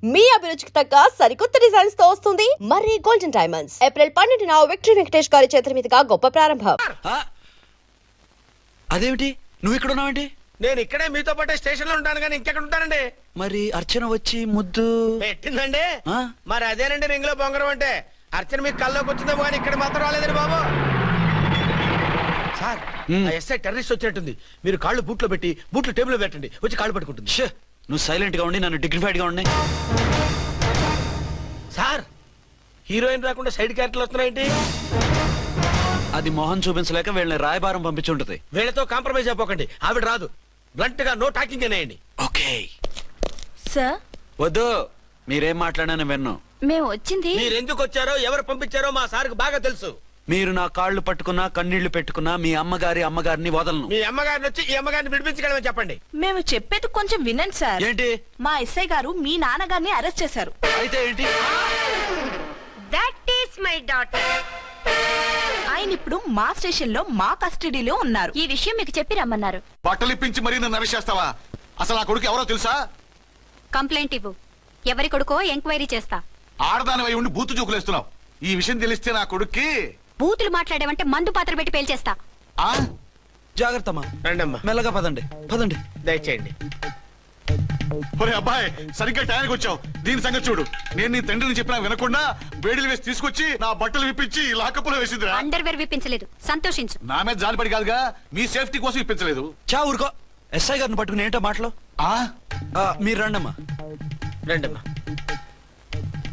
మీ అభిరుచికి తగ్గ సరికొత్త డిజైన్స్ తో వస్తుంది మర్రి గోల్డెన్ డైమండ్స్. ఏప్రిల్ 12న విక్టరీ వెంకటేష్ గారి చేతుల మీదుగా గొప్ప ప్రారంభం. అదేమిటి నువ్వు ఇక్కడ ఉన్నావేంటి? నేను ఇక్కడే మీతో పాటే స్టేషన్ లో ఉంటాను కానీ ఇంకెక్కడ ఉంటానండి. మరి అర్చన వచ్చి ముద్దు పెట్టిందండి. మరి అదేనండి రింగ్ లో బొంగరం అంటే. అర్చన మీకు కల్లోకి వచ్చిందేమో కానీ ఇక్కడ మాత్రం రాలేదండి బాబు. సార్ ఎస్ఐ టెర్రరిస్ట్ వచ్చినట్టుంది. మీరు కాళ్ళు బూట్లో పెట్టి బూట్లు టేబుల్ లో పెట్టండి, వచ్చి కాళ్ళు పట్టుకుంటుంది. నువ్వు సైలెంట్ గా ఉండి నన్ను డిగ్నిఫైడ్ గా ఉండి. సార్ హీరోయిన్ రాకుండా సైడ్ క్యారెక్టర్లు వస్తున్నాయేంటి? అది మొహం చూపించలేక వీళ్ళని రాయబారం పంపించి ఉంటది. వీళ్ళతో కాంప్రమైజ్ అయిపోకండి, ఆవిడ రాదు. బ్లంట్ గా నో టాకింగ్ అనేయండి. ఓకే సార్ వద్దు, మీరేం మాట్లాడానని విన్ను. మేము వచ్చింది మీరు ఎందుకు వచ్చారో ఎవరు పంపించారో మా సార్కు బాగా తెలుసు. మీరు నా కాళ్ళు పట్టుకున్నా కన్నీళ్లు పెట్టుకున్నా మీ అమ్మగారిని వదలను. మీ అమ్మగారిని వచ్చి ఈ అమ్మగారిని విడిపించగలమని చెప్పండి. మేము చెప్పేది కొంచెం వినండి సార్. ఏంటి? మా ఎస్ఐ గారు మీ నాన్నగారిని అరెస్ట్ చేశారు. అయితే ఏంటి? That is my daughter. ఆయన ఇప్పుడు మా స్టేషన్ లో మా కస్టడీలో ఉన్నారు. ఈ విషయం మీకు చెప్పి రమ్మన్నారు. బట్టలు ఇప్పించి మరీ నన్ను అరెస్ట్ చేస్తావా? అసలు ఆ కొడుకు ఎవరో తెలుసా? కంప్లైంట్ ఇవ్వు. ఎవరి కొడుకో ఎంక్వైరీ చేస్తా. ఆడదానివై ఉండి బూతు చూకులేస్తున్నావు. ఈ విషయం తెలిస్తే నా కొడుక్కి బూతులు మాట్లాడేవంటే మందు పాత్ర పెట్టి పేల్చేస్తా. జాగ్రత్తమ్మా, రండమ్మా. మెల్లగా పదండి పదండి. దయచేయండి. ఒరే అబ్బాయి, సరిగ్గా టైంకి వచ్చావు. దీని సంగతి చూడు. నేను నీ తండ్రిని చెప్పినా వినకుండా వేడిలు వేసి తీసుకొచ్చి నా బట్టలు విప్పించి లాకప్పులో వేసిందిరా. అండర్వేర్ విప్పించలేదు, సంతోషించు. నా మీద జాలిపడి కాదుగా, మీ సేఫ్టీ కోసం ఇప్పించలేదు. చా ఊరుకో. ఎస్ఐ గారిని పట్టుకుని ఏంటో మాటలు. మీరు రండమ్మా. రండమ్మా.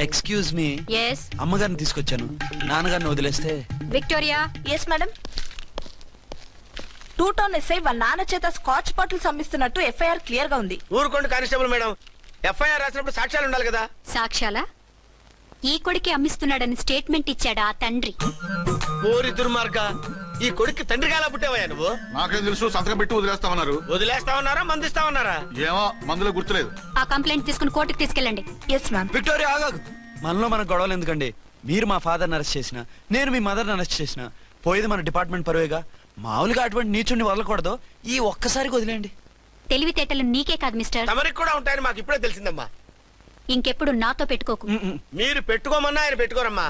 Excuse me. ఎస్. అమ్మగారిని తీసుకొచ్చాను, నాన్నగారిని వదిలేస్తే. Victoria. Yes madam. 2 town SI వాళ్ళ నాన్న చేత స్కాచ్ బాటిల్స్ అమ్మిస్తున్నట్టు ఎఫ్ఐఆర్ క్లియర్ గా ఉంది. ఊరుకోండి కానిస్టేబుల్ మేడం. ఎఫ్ఐఆర్ రాసినప్పుడు సాక్ష్యాలు ఉండాలి కదా. సాక్ష్యాలా? ఈ కొడుకే అమ్మిస్తున్నాడని స్టేట్మెంట్ ఇచ్చాడా ఆ తండ్రి? ఓరి దుర్మార్గ, ఈ కొడుక్కి తండ్రిగా ఎలా పుట్టావయ్యా నువ్వు? నాకేం తెలుసు, సంతకం పెట్టి వదిలేస్తామన్నారు. వదిలేస్తామన్నారా మందిస్తామన్నారా? ఏమో, మందులో గుర్తులేదు. ఆ కంప్లైంట్ తీసుకుని కోర్టుకు తీసుకెళ్ళండి. Yes ma'am. విక్టోరియా ఆగాగు. మనలో మన గొడవలు ఎందుకండి? మీరు మా ఫాదర్ని అరెస్ట్ చేసిన, నేను మీ మదర్ని అరెస్ట్ చేసిన, పోయేది మన డిపార్ట్మెంట్ పరువేగా. మామూలుగా అటువంటి నీచుని వదలకూడదు. ఈ ఒక్కసారికి వదిలేండి. తెలివితేటలు నీకే కాదు మిస్టర్, తమరికి కూడా ఉంటాయని మాకు ఇప్పుడే తెలిసిందమ్మా. ఇంకెప్పుడు నాతో పెట్టుకోకు. మీరు పెట్టుకోమన్నా ఆయన పెట్టుకోరమ్మా.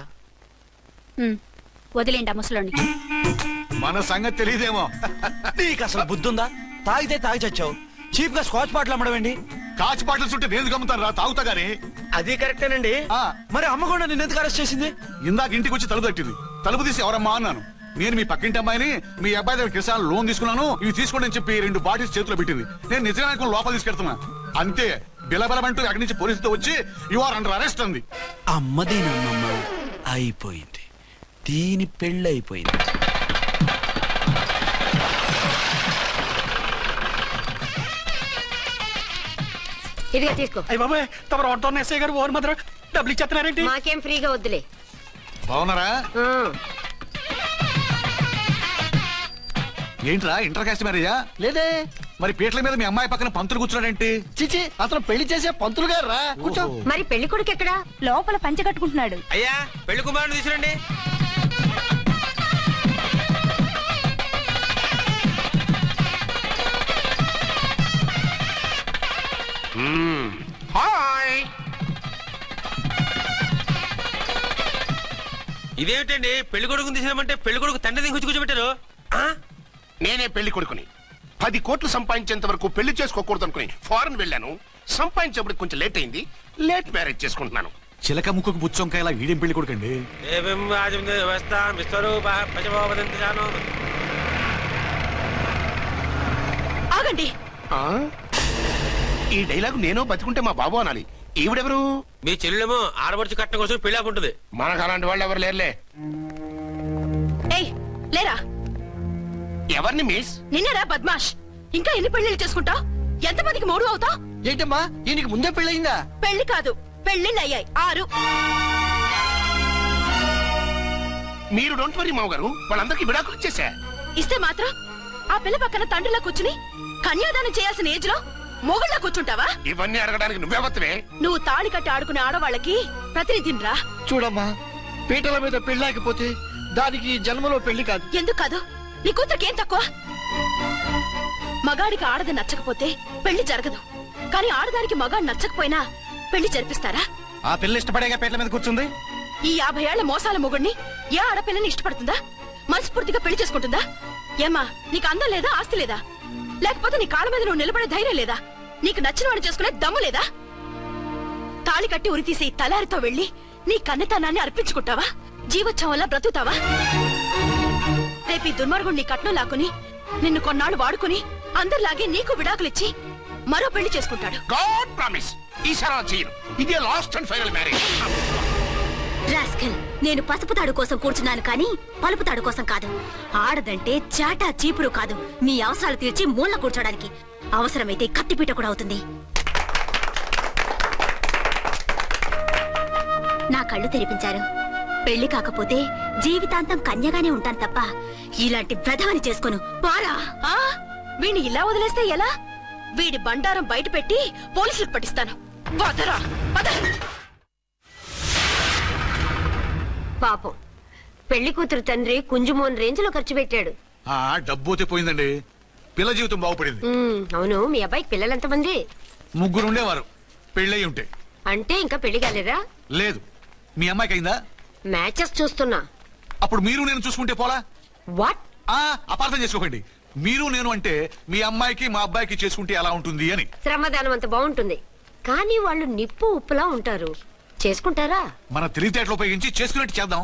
వదిలేండి ఆ ముసలోని. మన సంగతి తెలియదేమో. నీకు అసలు బుద్ధుందా? తాగితే తాగి చచ్చావు. చీప్ గా స్కాచ్ బాటిల్ అమ్మడమేంటి? కాచి బాటలు చుట్టూ నేను గమ్ముతాను రా, తాగుతా గానీ. అది కరెక్టేనండి. మరి అమ్మ కూడా నిన్ను ఎందుకు అరెస్ట్ చేసింది? ఇందాక ఇంటికి వచ్చి తలుపు తట్టింది. తలుపు తీసి ఎవరమ్మా అన్నాను. నేను మీ పక్కింటి అమ్మాయిని, మీ అబ్బాయి దగ్గర కిసాన్ లోన్ తీసుకున్నాను, ఇవి తీసుకోండి అని చెప్పి 2 బాటిల్స్ చేతిలో పెట్టింది. నేను నిజంగా లోపల తీసుకెళ్తున్నా. అంతే, బిలబలమంటూ అక్కడి నుంచి పోలీసుతో వచ్చి యు ఆర్ అండర్ అరెస్ట్ అంది. అమ్మదేనమ్మమ్మ అయిపోయింది, దీని పెళ్ళి అయిపోయింది. ఇదిగా తీసుకో. అయ్య బాబాయ్, తమరు ఆటోన్ ఎస్ఐ గారు ఓన్ మాత్రం డబ్బులు ఇచ్చేస్తున్నారేంటి? మాకేం ఫ్రీగా వద్దులే. బాగున్నారా? ఏంట్రా ఇంటర్ కాస్ట్ మ్యారేజా? లేదే. మరి పీటల మీద మీ అమ్మాయి పక్కన పంతులు కూర్చున్నాడేంటి? చిచి, అతను పెళ్లి చేసే పంతులు గారు రా. కూర్చో. మరి పెళ్లి కొడుకు ఎక్కడా? లోపల పంచె కట్టుకుంటున్నాడు. అయ్యా, పెళ్లి కుమారుని తీసుకురండి. హాయ్. ఇదేమిటండి, పెళ్లి కొడుకుని తీసినామంటే పెళ్లి కొడుకు తండ్రిని కూర్చోబెట్టారు. నేనే పెళ్లి కొడుకుని. 10 కోట్లు సంపాదించేంత వరకు పెళ్లి చేసుకోకూడదు అనుకుని ఫారెన్ వెళ్ళాను. సంపాదించేప్పుడు కొంచెం లేట్ అయింది. లేట్ మ్యారేజ్ చేసుకుంటున్నాను. చిలక ముక్కుకు బుచ్చొంకాయ ఇలా వీడేం పెళ్లి కొడుకండి? ఆగండి. ఈ డైలాగ్ నేను బతికుంటే మా బాబు అనాలి. ఈవిడెవరు? మీ చెల్లెమో ఆడబడుచు కట్నం కోసం పెళ్లి ఆకుంటుంది. మనకు అలాంటి వాళ్ళు ఎవరు లేరులే. ఏయ్ లేరా. ఎవరిని మిస్? నిన్నరా బద్మాష్. ఇంకా ఎన్ని పెళ్లిళ్ళు చేసుకుంటావు? ఎంతమందికి మూడు అవుతావు? ఏంటమ్మా, ఈయనకి ముందే పెళ్ళయిందా? పెళ్లి కాదు, పెళ్లిళ్ళు అయ్యాయి 6. మీరు డోంట్ వరీ మామగారు, వాళ్ళందరికీ విడాకులు ఇచ్చేసా. ఇస్తే మాత్రం ఆ పిల్ల పక్కన తండ్రిలా కూర్చుని కన్యాదానం చేయాల్సిన ఏజ్ లో మొగుళ్ళ కూర్చుంటావా? ఇవన్నీ అడగడానికి నువ్వెవత్తవే? నువ్వు తాళి కట్టి ఆడుకునే ఆడవాళ్ళకి ప్రతినిధిరా. చూడమ్మా, పీటల మీద పెళ్ళాకపోతే దానికి జన్మలో పెళ్లి కాదు. ఎందుకు కాదు? నీ కూతురికి ఏం తక్కువ? మగాడికి ఆడది నచ్చకపోతే పెళ్లి జరగదు. కానీ ఆడదానికి మగాడు నచ్చకపోయినా పెళ్లి జరిపిస్తారా? ఆ పిల్ల ఇష్టపడేగా పేట్ల మీద కూర్చుంది. ఈ 50 ఏళ్ల మోసాల మొగుడిని ఏ ఆడపిల్లని ఇష్టపడుతుందా? మనస్ఫూర్తిగా పెళ్లి చేసుకుంటుందా? ఏమ్మా, నీకు అందం లేదా, ఆస్తి లేదా? లేకపోతే నీ కాళ్ళ మీద నువ్వు నిలబడే ధైర్యం లేదా? నీకు నచ్చిన వాడిని చేసుకునే దమ్ము లేదా? తాళి కట్టి ఉరితీసే తలారితో వెళ్లి నీ కన్నెతనాన్ని అర్పించుకుంటావా? జీవోత్సవంలా బ్రతుకుతావా? రేపు ఈ దుర్మార్గుడు నీ కట్నం లాక్కుని నిన్ను కొన్నాళ్ళు వాడుకుని అందరిలాగే నీకు విడాకులిచ్చి మరో పెళ్లి చేసుకుంటాడు. గాడ్ ప్రామిస్ ఈసారి చేయను. ఇదే last and final marriage. Rascal, నేను పసుపు తాడు కోసం కూర్చున్నాను కానీ పలుపు తాడు కోసం కాదు. ఆడదంటే చాటా చీపురు కాదు, మీ అవసరాలు తీర్చి మూల కూర్చోడానికి. అవసరమైతే కత్తిపీట కూడా అవుతుంది. నా కళ్ళు తెరిపించారు. పెళ్లి కాకపోతే జీవితాంతం కన్యగానే ఉంటాను తప్ప ఇలాంటి ప్రధాని చేసుకోను. పారా! వీణ్ణి ఇలా వదిలేస్తే ఎలా? వీడి బండారం బయట పెట్టి పోలీసులకు పట్టిస్తాను. వదరా, వద. పాపం పెళ్లి కూతురు తండ్రి కుంజుమోన్ రేంజ్ లో ఖర్చు పెట్టాడు. ఆ డబ్బు అయితే పోయిందండి, పిల్ల జీవితం బాగుపడింది. అవును, మీ అబ్బాయికి పిల్లలెంతమంది? 3 ఉండేవారు, పెళ్ళయి ఉంటే. అంటే ఇంకా పెళ్లి కాలేదా? లేదు. మీ అమ్మాయికి అయిందా? మ్యాచెస్ చూస్తున్నా. అప్పుడు మీరు నేను చూసుకుంటే పోలా? వాట్? అపార్థం చేసుకోకండి. మీరు నేను అంటే మీ అమ్మాయికి మా అబ్బాయికి చేసుకుంటే ఎలా ఉంటుంది అని. శ్రమదానం అంత బాగుంటుంది, కానీ వాళ్ళు నిప్పు ఉప్పులా ఉంటారు. చేసుకుంటారా? మన తెలివితేటలు ఉపయోగించి చేసుకున్నట్టు చేద్దాం.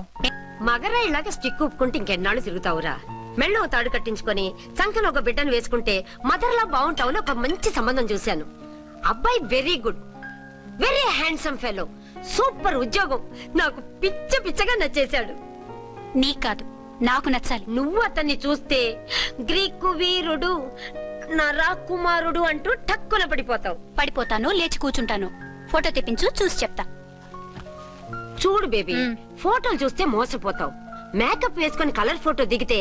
మగరాయిలాగా స్టిక్ ఉప్పుకుంటే ఇంకెన్నాళ్ళు తిరుగుతావురా? మెళ్ళో తాడు కట్టించుకొని సంకలో ఒక బిడ్డను వేసుకుంటే మదర్లా బాగుంటావుని ఒక మంచి సంబంధం చూశాను. అబ్బాయి very good, very handsome fellow, super ఉద్యోగం. నాకు పిచ్చగా నచ్చేశాడు. నీకు కాదు, నాకు నచ్చాలి. నువ్వు అతన్ని చూస్తే గ్రీకు వీరుడు, నా రాకుమారుడు అంటూ టక్కున పడిపోతావు. పడిపోతాను, లేచి కూర్చుంటాను. ఫోటో తెప్పించు, చూసి చెప్తా. చూడు బేబీ, ఫోటోలు చూస్తే మోసపోతావు. మేకప్ వేసుకుని కలర్ ఫోటో దిగితే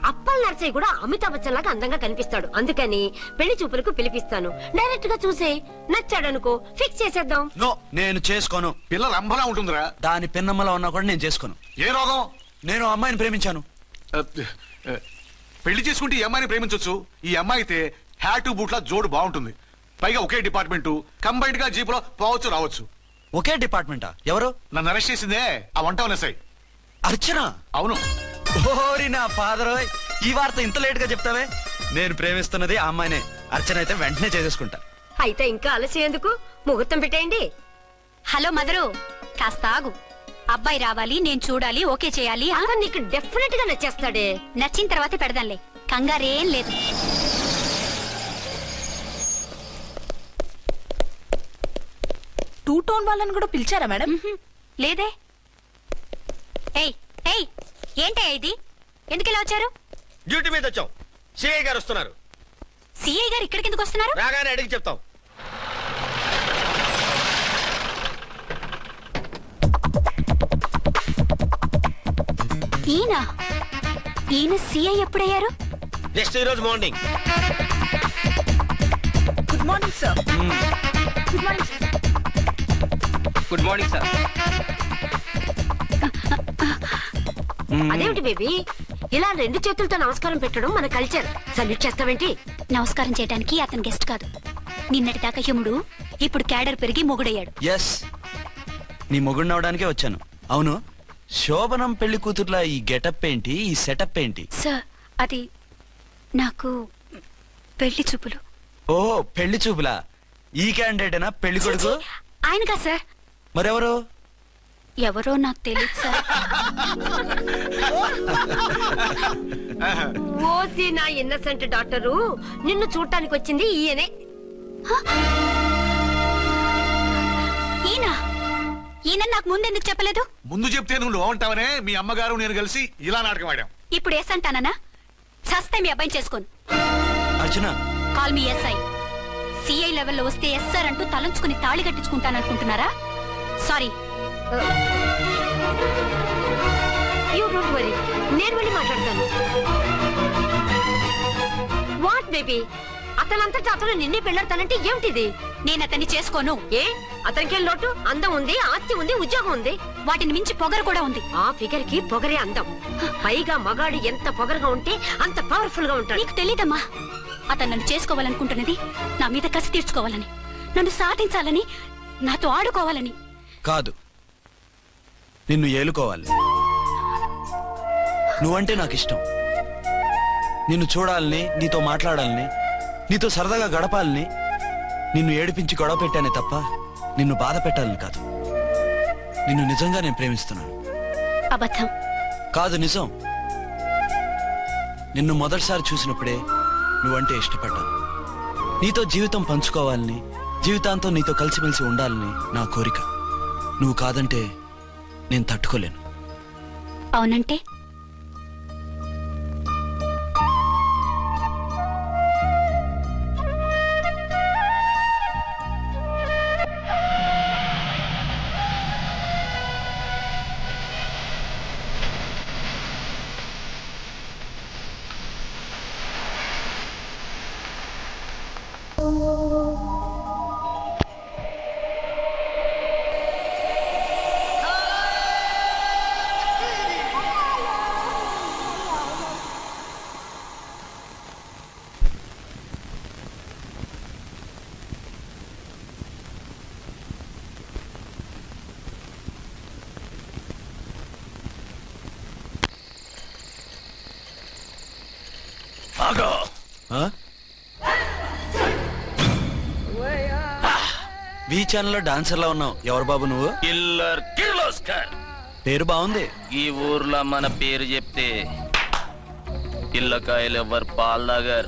అప్పల్ నర్సయ్య కూడా అమితాబ్ బచ్చన్ లాగా అందంగా కనిపిస్తాడు. అందుకని పెళ్లి చూపులకు పిలిపిస్తాను. డైరెక్ట్ గా చూసే నచ్చాడనుకో, ఫిక్స్ చేసేద్దాం. నో, నేను చేసుకోను. పిల్ల రంభలా ఉంటుందిరా. దాని పిన్నమ్మలా ఉన్నా కూడా నేను చేసుకోను. ఏ రోగం? నేను ఆ అమ్మాయిని ప్రేమించాను. పెళ్లి చేసుకుంటే ఈ అమ్మాయిని ప్రేమించొచ్చు. ఈ అమ్మాయి అయితే హ్యాటు బూట్ల జోడు బాగుంటుంది. పైగా ఒకే డిపార్ట్మెంట్, కంబైన్డ్ గా జీపులో పోవచ్చు రావచ్చు. ఒకే డిపార్ట్మెంటా? ఎవరు? నన్ను అరెస్ట్ చేసిందే ఆ వంట ఉన్నసాయి. అర్చన? అవును. ఓరి నా ఫాదర్, ఈ వార్త ఇంత లేట్ గా చెప్తావే? నేను ప్రేమిస్తున్నది ఆ అమ్మాయినే. అర్చన అయితే వెంటనే చేసేసుకుంటా. అయితే ఇంకా ఆలస్యం ఎందుకు, ముహూర్తం పెట్టేయండి. హలో మదరు, కాస్త ఆగు. అబ్బాయి రావాలి, నేను చూడాలి, ఓకే చేయాలి. అక్కడ నీకు డెఫినెట్ గా నచ్చేస్తాడే. నచ్చిన తర్వాత పెడదాంలే, కంగారేం లేదు. టూ టోన్ వాళ్ళని కూడా పిలిచారా మేడం? లేదే. ఏయ్ ఏయ్, ఏంటయ్యా ఇది? ఎందుకు ఇలా వచ్చారు? డ్యూటీ మీద వచ్చాం. సిఐ గారు వస్తున్నారు. సిఐ గారు ఇక్కడికి ఎందుకు వస్తున్నారు? రాగానే అడిగి చెప్తాం. ఈయన సిఐ ఎప్పుడయ్యారు? నెక్స్ట్ ఈ రోజు morning. Good morning sir. Good morning sir. Good morning sir. అదేమిటి బేబీ, ఇలా 2 చేతులతో నమస్కారం పెట్టడం మన కల్చర్. సల్యూట్ చేస్తావేంటి? నమస్కారం చేయడానికి అతను గెస్ట్ కాదు. నిన్నటి దాకా యముడు, ఇప్పుడు క్యాడర్ పెరిగి మొగుడయ్యాడు. ఎస్, నీ మొగుడిని అవడానికే వచ్చాను. అవును, శోభనం పెళ్లి కూతుర్లా ఈ గెటప్ ఏంటి, ఈ సెటప్ ఏంటి? సార్, అది నాకు పెళ్లి చూపులు. ఓ, పెళ్లి చూపులా? ఈ క్యాండిడేటేనా పెళ్లి కొడుకు? ఆయనగా సార్. మరెవరు? ఎవరో నాకు తెలియదు సార్. ఓసి నా ఇన్నసెంట్ డాక్టరు, నిన్ను చూడటానికి వచ్చింది ఈయనే. ఈయన నాకు ముందెందుకు చెప్పలేదు? ముందు చెప్తే నువ్వు బాగుంటావనే మీ అమ్మగారు నేను కలిసి ఇలా నాటకం ఆడాం. ఇప్పుడు ఎస్ అంటానా? చస్తే మీ అబ్బాయిని చేసుకోను. అర్చన, కాల్ మీ ఎస్ఐ. సిఐ లెవెల్లో వస్తే ఎస్ఆర్ అంటూ తలంచుకుని తాళి కట్టించుకుంటాననుకుంటున్నారా? సారీ. యూ డోంట్ వరీ, నేను వెళ్ళి మాట్లాడతాను. వాట్ బేబీ, అతనంతటా అతను నిన్నే పెళ్ళాడతానంటే ఏమిటిది? నేను అతన్ని చేసుకోను. ఏ, అతనికేం లోటు? అందం ఉంది, ఆస్తి ఉంది, ఉద్యోగం ఉంది. వాటిని మించి పొగరు కూడా ఉంది. ఆ ఫిగర్ కి పొగరే అందం. పైగా మగాడు ఎంత పొగరుగా ఉంటే అంత పవర్ఫుల్ గా ఉంటాడు. నీకు తెలీదమ్మా, అతను నన్ను చేసుకోవాలనుకుంటున్నది నా మీద కసి తీర్చుకోవాలని, నన్ను సాధించాలని, నాతో ఆడుకోవాలని. కాదు, నిన్ను ఏలుకోవాలి. నువ్వంటే నాకు ఇష్టం. నిన్ను చూడాలని, నీతో మాట్లాడాలని, నీతో సరదాగా గడపాలని, నిన్ను ఏడిపించి గొడవ పెట్టానే తప్ప నిన్ను బాధ పెట్టాలని కాదు. నిన్ను నిజంగా నేను ప్రేమిస్తున్నాను. అబద్ధం. కాదు, నిజం. నిన్ను మొదటిసారి చూసినప్పుడే నువ్వంటే ఇష్టపడ్డాను. నీతో జీవితం పంచుకోవాలని, జీవితాంతం నీతో కలిసిమెలిసి ఉండాలని నా కోరిక. నువ్వు కాదంటే నేను తట్టుకోలేను. అవునంటే? వి ఛానల్లో డాన్సర్లా ఉన్నావు. ఎవరు బాబు నువ్వు? కిల్లర్ కిర్లోస్కర్. పేరు బాగుంది. ఈ ఊర్లో మన పేరు చెప్తే పిల్లకాయలు ఎవరు పాల్ తాగర్.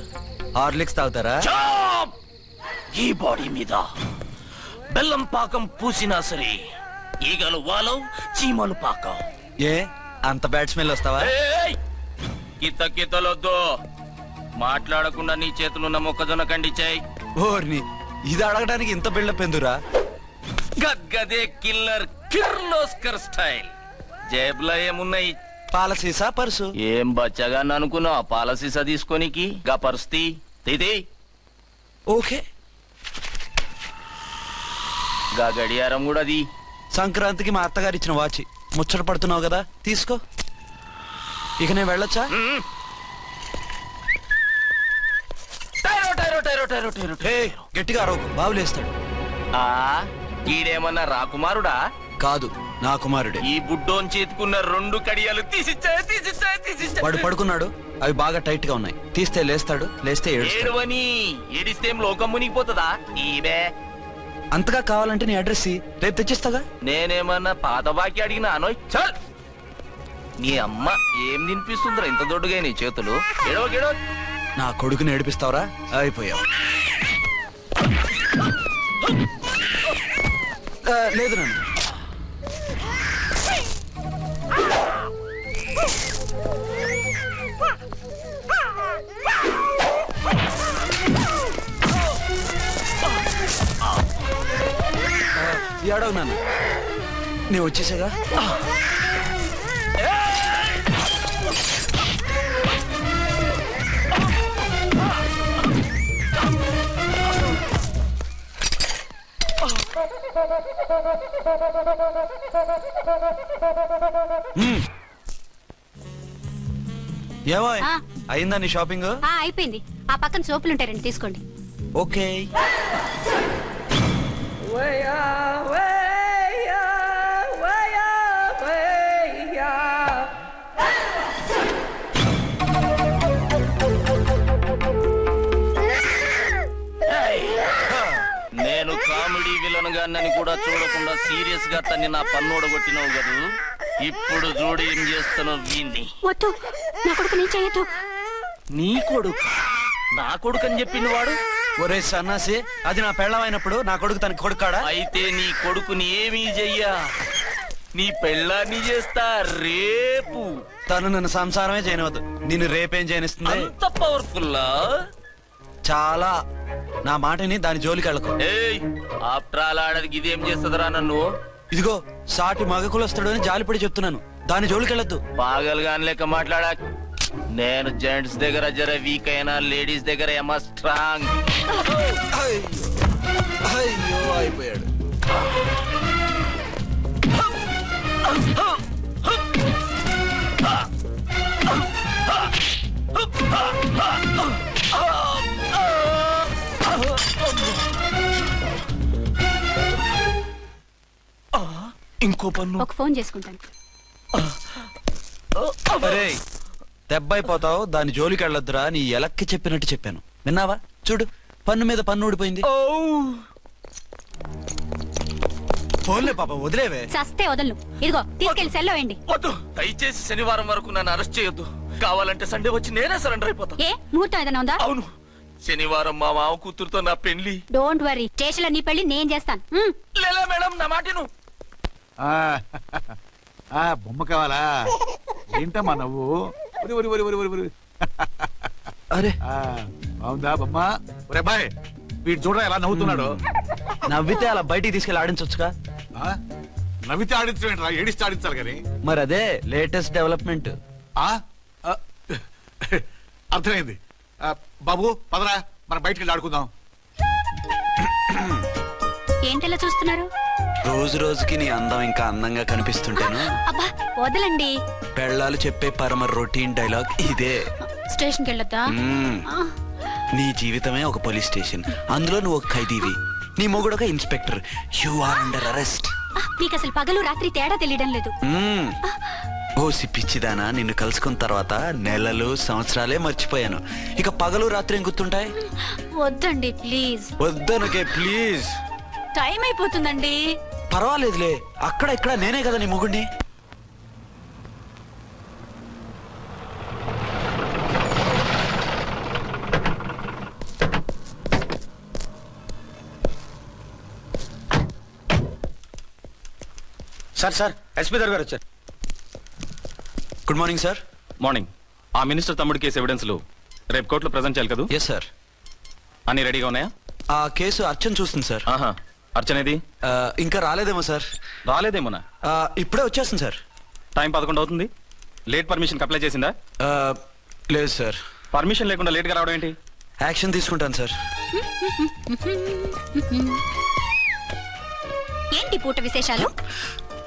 హార్లిక్స్ తాగుతారా? ఈ బాడీ మీద బెల్లం పాకం పూసినా సరే ఈగలు వాలవు, చీమలు పాకం. ఏ అంత బ్యాడ్ స్మెల్ వస్తావా? కిత కితలొద్దు. మాట్లాడకుండా నీ చేతులున్న మొక్కజొన్న కండిచాయి. ఓర్ని, ఇది అడగడానికి ఇంత బిల్డప్ ఎందురా? గద్గదే కిల్లర్ కిర్లోస్కర్ స్టైల్. జేబులో ఏమున్నాయి? పాల సీసా, పర్సు. ఏం బచ్చగా అనుకున్నావు? పాల సీసా తీసుకోనికి గా పరిస్థితి తీది. ఓకే. గా గడియారం కూడా అది. సంక్రాంతికి మా అత్తగారు ఇచ్చిన వాచి. ముచ్చట పడుతున్నావు కదా, తీసుకో. ఇక నేను వెళ్ళొచ్చా? గట్టిగా అరవకు, బావులేస్తాడు. ఈడేమన్నా రాకుమారుడా? కాదు, నా కుమారుడే. ఈ బుడ్డోన్ చేతుకున్న 2 కడియాలు తీసిచ్చా. వాడు పడుకున్నాడు, అవి బాగా టైట్ గా ఉన్నాయి. తీస్తే లేస్తాడు, లేస్తే ఏడుస్తాడు. ఏడువని ఏడిస్తే లోకం మునిగిపోతుందా? ఈబే అంతగా కావాలంటే నీ అడ్రస్ రేపు తెచ్చిస్తాగా. నేనేమన్నా పాత బాకి అడిగినా అనోయ్. చల్, నీ అమ్మ ఏం తినిపిస్తుందిరా ఇంత దొడ్డుగా నీ చేతులు? ఏడవ నా కొడుకుని ఏడిపిస్తావరా? అయిపోయావు. లేదు నన్ను. ఏడవు నాన్న, నేను వచ్చేసాగా. ఏమో అయిందా నీ షాపింగ్? అయిపోయింది. ఆ పక్కన సోపులుంటారండి, తీసుకోండి. ఓకే. నేను కామెడీ విలన్ గాన్నని కూడా చూడకుండా సీరియస్ గా తన్ని నా పన్నోడగొట్టినావు కదూ. ఇప్పుడు చూడు ఏం చేస్తున్నావు వీణ్ణి. వద్దు, నా కొడుకు నేను చేయొద్దు. నీ కొడుకు? నా కొడుకు అని చెప్పింది వాడు. ఒరే సన్నాసి, అది నా పెళ్ళమైనప్పుడు నా కొడుకు తన కొడుకాడా? అయితే నీ కొడుకుని ఏమీ చెయ్యా, నీ పెళ్ళాన్ని చేస్తా రేపు. తను నన్ను సంసారమే చేయనవద్దు, నిన్ను రేపేం చేయనిస్తుంది? అంత పవర్ఫుల్లా? చాలా. నా మాటని దాని జోలికి వెళ్ళకు. ఏయ్, ఆఫ్టర్ ఆల్ ఆడదికి ఇదేం చేస్తుందిరా నన్ను? ఇదిగో సాటి మగకులొస్తాడు అని జాలిపడి చెప్తున్నాను, దాని జోలికి వెళ్ళొద్దు. పాగలుగాని లెక్క మాట్లాడా. నేను జెంట్స్ దగ్గర జర వీక్ అయినా లేడీస్ దగ్గర ఏమో స్ట్రాంగ్. అయ్యో అయిపోయాడు. ఇంకో పన్ను. ఒక ఫోన్ చేసుకుంటాను. అరే దెబ్బైపోతావు, దాని జోలికి వెళ్ళొద్దురా. నీ ఎలక్కి చెప్పినట్టు చెప్పాను, విన్నావా? చూడు, పన్ను మీద పన్ను ఊడిపోయింది. ఫోన్లే పాప, వదిలేవే. చస్తే వదలను. ఇదిగో తీసుకెళ్లి సెల్లో వేయండి. వద్దు, దయచేసి శనివారం వరకు నన్ను అరెస్ట్ చేయొద్దు. కావాలంటే సండే వచ్చి నేనే సరెండర్ అయిపోతా. ఏ ముహూర్తం ఏదైనా ఉందా? అవును, శనివారం మా మామ కూతురుతో నా పెళ్లి. డోంట్ వరీ, స్టేషన్ లో నీ పెళ్లి నేను చేస్తాను. లేలా మేడం, నా మాటను. బొమ్మ కావాలా? ఏంటమ్మా నవ్వు? ఒరి ఒరి ఒరి ఒరి ఒరి ఒరి. అరే బాగుందా బొమ్మ? ఒరే బాయ్, వీడు చూడరా ఎలా నవ్వుతున్నాడు. నవ్వితే అలా బయటికి తీసుకెళ్ళి ఆడించొచ్చుగా. నవ్వితే ఆడించడం, ఏడిస్తే ఆడించాలి కానీ. మరి అదే లేటెస్ట్ డెవలప్మెంట్. అర్థమైంది. బాబు పదరా, మనం బయటికి వెళ్ళి ఆడుకుందాం. ఏంటలా చూస్తున్నారు? రోజు రోజుకి నీ అందం ఇంకా అందంగా కనిపిస్తుంటాను. అబ్బా వదలండి. పెళ్ళాలు చెప్పే పరమ రొటీన్ డైలాగ్ ఇదే. స్టేషన్కి వెళ్ళొద్దా? నీ జీవితమే ఒక పోలీస్ స్టేషన్, అందులో నువ్వు ఒక ఖైదీవి, నీ మొగుడు ఒక inspector. You are under arrest. మీకు అసలు పగలు రాత్రి తేడా తెలియడం లేదు. ఓ సిప్పిచ్చిదానా, నిన్ను కలుసుకున్న తర్వాత నెలలు సంవత్సరాలే మర్చిపోయాను. ఇక పగలు రాత్రి ఏం గుర్తుంటాయి? వద్దండి ప్లీజ్. వద్దనకే ప్లీజ్. టైం అయిపోతుందండి. పర్వాలేదులే, అక్కడ ఇక్కడ నేనే కదా నీ మొగుడిని. సార్ ఎస్పీ గారు వచ్చారు. Good morning sir. మార్నింగ్. ఆ మినిస్టర్ తమ్ముడి కేసు ఎవిడెన్స్లు రేపు కోర్టులో ప్రెజెంట్ చేయాలి కదా? Yes sir. అన్ని రెడీగా ఉన్నాయా? ఆ కేసు అర్చన్ చూస్తుంది సార్. ఆహా, అర్చనేది? ఇంకా రాలేదేమో సార్. రాలేదేమోనా? ఇప్పుడే వచ్చేస్తుంది సార్. టైం 11 అవుతుంది. లేట్ పర్మిషన్ అప్లై చేసిందా? లేదు సార్. పర్మిషన్ లేకుండా లేట్ గా రావడం ఏంటి? యాక్షన్ తీసుకుంటాను సార్. ఏంటి పూట విశేషాలు?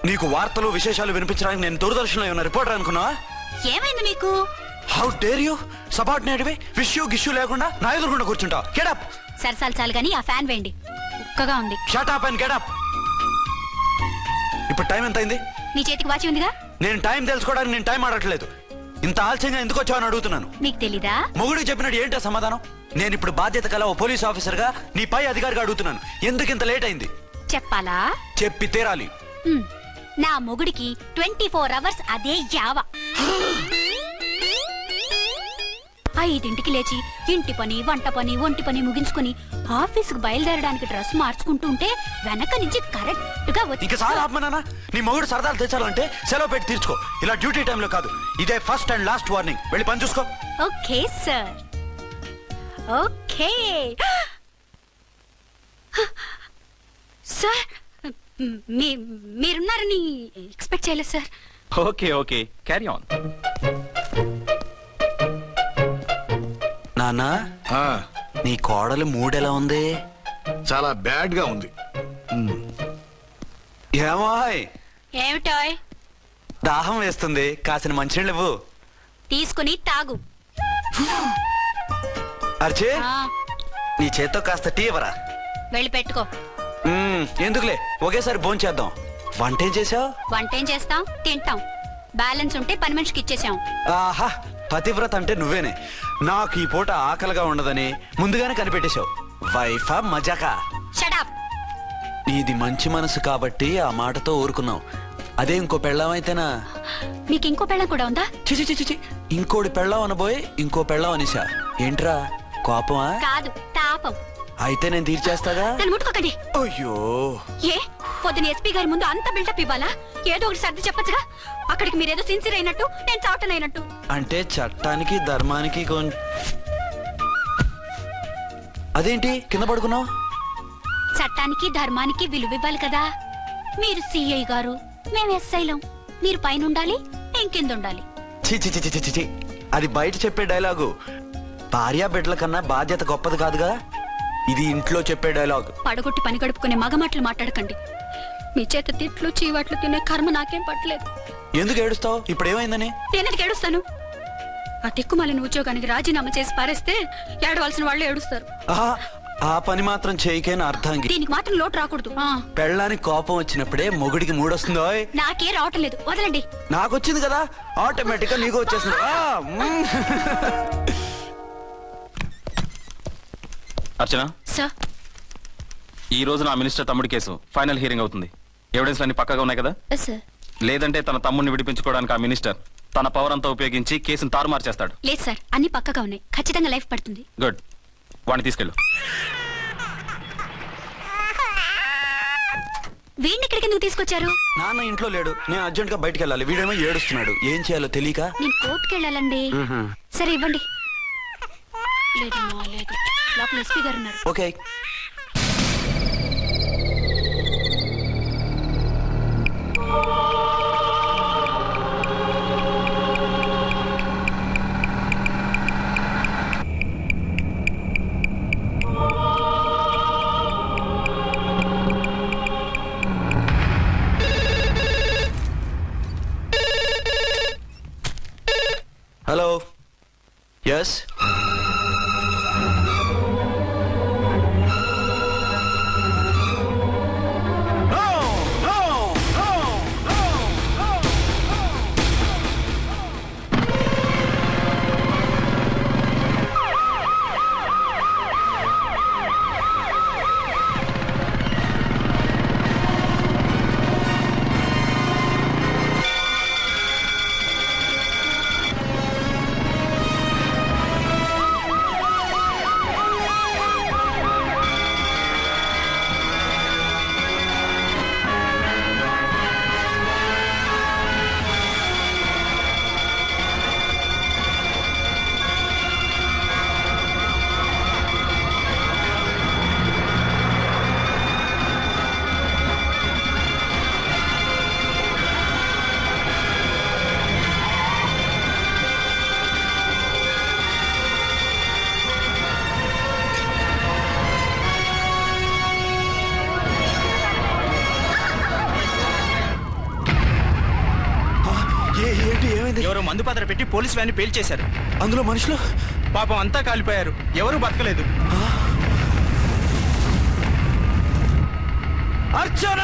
నీకు వార్తలు విశేషాలు వినిపించడానికి నేను దూరదర్శన్లో ఉన్న రిపోర్టర్ అనుకున్నావా? ఏమైంది మీకు? హౌ డేర్ యూ సబార్డినేట్వి విష్యూ గిష్యూ లేకుండా నా ఎదురుకుండా కూర్చుంటావు? Get up. సరసాలు చాలు గానీ ఆ ఫ్యాన్ వేయండి, ఉక్కగా ఉంది. Shut up and get up. ఇప్పుడు టైం ఎంత అయింది? నీ చేతికి వాచి ఉందిగా. నేను టైం తెలుసుకోవడానికి నేను టైం ఆడట్లేదు. ఇంత ఆలస్యంగా ఎందుకు వచ్చావని అడుగుతున్నాను. మీకు తెలీదా? మొగుడికి చెప్పినట్టు ఏంటో సమాధానం? నేను ఇప్పుడు బాధ్యత కల ఓ పోలీస్ ఆఫీసర్ గా నీ పై అధికారిగా అడుగుతున్నాను, ఎందుకు ఇంత లేట్ అయింది? చెప్పాలా? చెప్పి తీరాలి. నా మొగుడికి 24 అవర్స్ అదే యావ. 5ంటికి లేచి ఇంటి పని, వంట పని, ఒంటి పని ముగించుకుని ఆఫీసుకు బయలుదేరడానికి డ్రెస్ మార్చుకుంటూ ఉంటే వెనక నుంచి కరెక్ట్ గా వచ్చి. ఇక సార్ ఆత్మనానా, నీ మొగుడు సరదాలు తెచ్చాలంటే సెలవు పెట్టి తీర్చుకో. ఇలా డ్యూటీ టైంలో కాదు. ఇదే ఫస్ట్ అండ్ లాస్ట్ వార్నింగ్. వెళ్ళి పని చూసుకో. Okay sir, okay sir. మీరున్నారని ఎక్స్పెక్ట్ చేయలేదు sir. Okay okay, carry on. నానా, నీ కోడలు మూడెలా ఉంది? చాలా బ్యాడ్ గా ఉంది. ఏమాయ్? ఏమిటాయ్? దాహం వేస్తుంది, కాసిన మంచినీళ్ళు ఇవ్వు. తీసుకుని తాగు. అర్చే, నీ చేత్తో కాస్త టీ ఇవ్వరా? వెళ్ళి పెట్టుకో. ఎందుకులే, ఒకేసారి భోంచేద్దాం. వంటేం చేసావు? వంటేం చేస్తాం, తింటాం. బ్యాలెన్స్ ఉంటే పని మనిషికి ఇచ్చేసాం. ఆహా, పతివ్రత అంటే నువ్వేనే. నాకు ఈ పూట ఆకలిగా ఉండదని ముందుగానే కనిపెట్టేశావు. వైఫా మజాకా? Shut up. నీది మంచి మనసు కాబట్టి ఆ మాటతో ఊరుకున్నావు. అదే ఇంకో పెళ్ళాం అయితేనా? మీకు ఇంకో పెళ్ళం కూడా ఉందా? చిచి చిచి చి, ఇంకోటి పెళ్ళాం అనబోయి ఇంకో పెళ్ళాం అనేసా. ఏంట్రా కోపమా? కాదు, తాపం. అయితే నేను తీర్చేస్తాగా. నన్ను ముట్టుకోకండి. అయ్యో, ఏ పొద్దున ఎస్పీ గారి ముందు అంత బిల్డప్ ఇవ్వాలా? ఏదో ఒకటి సర్ది చెప్పచ్చుగా. అక్కడికి మీరేదో సిన్సియర్ అయినట్టు, నేను చావటం అయినట్టు. అంటే చట్టానికి ధర్మానికి అదేంటి కింద పడుకున్నావు? చట్టానికి ధర్మానికి విలువ ఇవ్వాలి కదా. మీరు సిఐ గారు, మేము ఎస్ఐలం. మీరు పైన ఉండాలి, నేను కింద ఉండాలి. చి చి చి చి చి, అది బయట చెప్పే డైలాగు. భార్యా బిడ్డల కన్నా బాధ్యత గొప్పది కాదుగా. ఇది ఇంట్లో చెప్పే డైలాగ్. పడగొట్టి పని గడుపుకునే మగమాటలు మాట్లాడకండి. మీ చేత తిట్లు చీవాట్లు తినే కర్మ నాకేం పట్టలేదు. ఎందుకు ఏడుస్తావు? ఇప్పుడు ఏమైందని? నేనెందుకు ఏడుస్తాను? ఆ తిక్కుమాలిన ఉద్యోగానికి రాజీనామా చేసి పారేస్తే ఏడవలసిన వాళ్ళు ఏడుస్తారు. ఆ పని మాత్రం చేయకేన అర్థంగి. దీనికి మాత్రం లోటు రాకూడదు. పెళ్ళానికి కోపం వచ్చినప్పుడే మొగుడికి మూడొస్తుందో. నాకే రావటం లేదు, వదలండి. నాకొచ్చింది కదా, ఆటోమేటిక్ గా నీకు వచ్చేసింది. అర్చన, సార్, ఈ రోజు నా మినిస్టర్ తమ్ముడి కేసు ఫైనల్ హియరింగ్ అవుతుంది. ఎవిడెన్స్ అన్ని పక్కగా ఉన్నాయి కదా? సార్. లేదంటే తన తమ్ముడిని విడిపించుకోవడానికి ఆ మినిస్టర్ తన పవర్ అంతా ఉపయోగించి కేసును తారుమారు చేస్తాడు. లేదు సార్, అన్ని పక్కగా ఉన్నాయి. ఖచ్చితంగా లైఫ్ పడుతుంది. గుడ్, వాడిని తీసుకెళ్ళు. వీడిని ఇక్కడికి ఎందుకు తీసుకొచ్చారు? నాన్న ఇంట్లో లేడు, నేను అర్జెంట్ గా బయటికి వెళ్ళాలి. వీడేమో ఏడుస్తున్నాడు, ఏం చేయాలో తెలియక. నేను కోర్టుకి వెళ్ళాలండి. సరే ఇవ్వండి. లేదు లోపల ఎస్పీ గారు ఉన్నారు. ఓకే. Hello, yes. ఎవరో మందు పాత్ర పెట్టి పోలీసు వ్యాన్ పేల్చేశారు. అందులో మనుషులు పాపం అంతా కాలిపోయారు, ఎవరు బతకలేదు. అర్చన!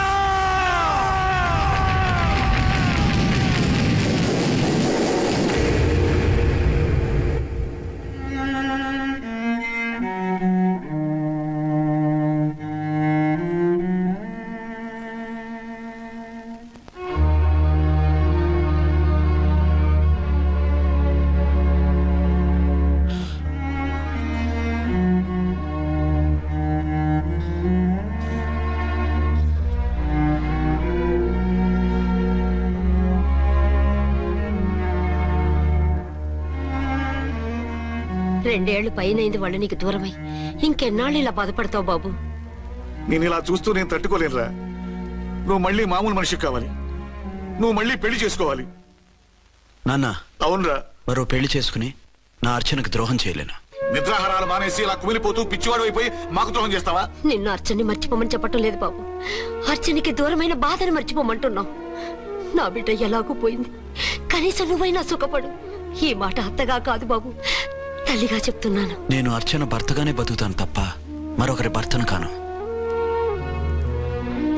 రెండేళ్లు పైనైంది వాళ్ళు నీకు దూరమై. ఇంకెన్నాళ్ళు ఇలా బాధపడతావు బాబు? నేను ఇలా చూస్తూ నేను తట్టుకోలేనురా. నువ్వు మళ్ళీ మామూలు మనిషి కావాలి, నువ్వు మళ్ళీ పెళ్లి చేసుకోవాలి. నాన్న, అవునరా. మరో పెళ్లి చేసుకుని నా అర్చనకు ద్రోహం చేయలేను. నిద్రాహారాలు మానేసి ఇలా కుమిలిపోతూ పిచ్చివాడు అయిపోయి మాకు ద్రోహం చేస్తావా? నిన్ను అర్చన్ని మర్చిపోమని చెప్పటం లేదు బాబు, అర్చనికి దూరమైన బాధను మర్చిపోమంటున్నావు. నా బిడ్డ ఎలాగూ పోయింది, కనీసం నువ్వైనా సుఖపడు. ఈ మాట అత్తగా కాదు బాబు, తల్లిగా చెప్తున్నాను. నేను అర్చన భర్తగానే బతుకుతాను తప్ప మరొకరి భర్తను కాను.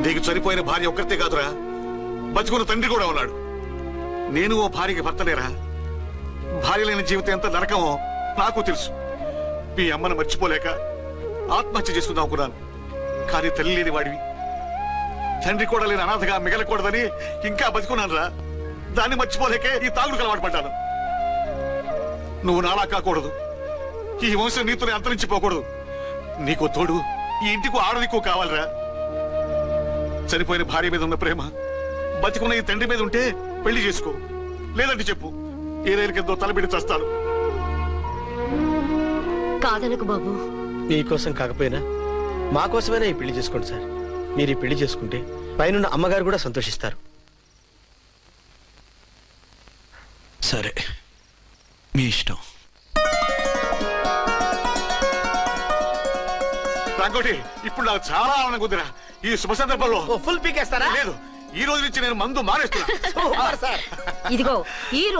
నీకు చనిపోయిన భార్య ఒక్కరితే కాదురా, బతుకున్న తండ్రి కూడా ఉన్నాడు. నేను ఓ భార్యకి భర్తలేరా. భార్య లేని జీవితం ఎంత నరకమో నాకు తెలుసు. మీ అమ్మను మర్చిపోలేక ఆత్మహత్య చేసుకుందాం అనుకున్నాను. కానీ తల్లి లేని వాడివి, తండ్రి కూడా లేని అనాథగా మిగలకూడదని ఇంకా బతుకున్నాను రా. దాన్ని మర్చిపోలేకే ఈ తాగుడుకు అలవాటు పడ్డాను. నువ్వు నాలా కాకూడదు, ఈ వంశం నీతోనే అంతరించిపోకూడదు. నీకో తోడు, ఈ ఇంటికి ఆడదికో కావాలిరా. చనిపోయిన భార్య మీద ఉన్న ప్రేమ బతికున్న ఈ తండ్రి మీద ఉంటే పెళ్లి చేసుకో, లేదంటే చెప్పు, ఏ రైలు కిందో తలబిడి చస్తాను. కాదనకు బాబు. మీకోసం కాకపోయినా మా కోసమైనా ఈ పెళ్లి చేసుకోండి సార్. మీరు ఈ పెళ్లి చేసుకుంటే పైన అమ్మగారు కూడా సంతోషిస్తారు. సరే, మీ ఇష్టం. రాంకోటి, ఇప్పుడు నాకు చాలా ఆనందంగా ఉందిరా. ఈ శుభ సందర్భంలో ఫుల్ పీకేస్తారా? లేదు, ఈ రోజు నుంచి నేను మందు మానేస్తున్నా. ఇదిగో ఈ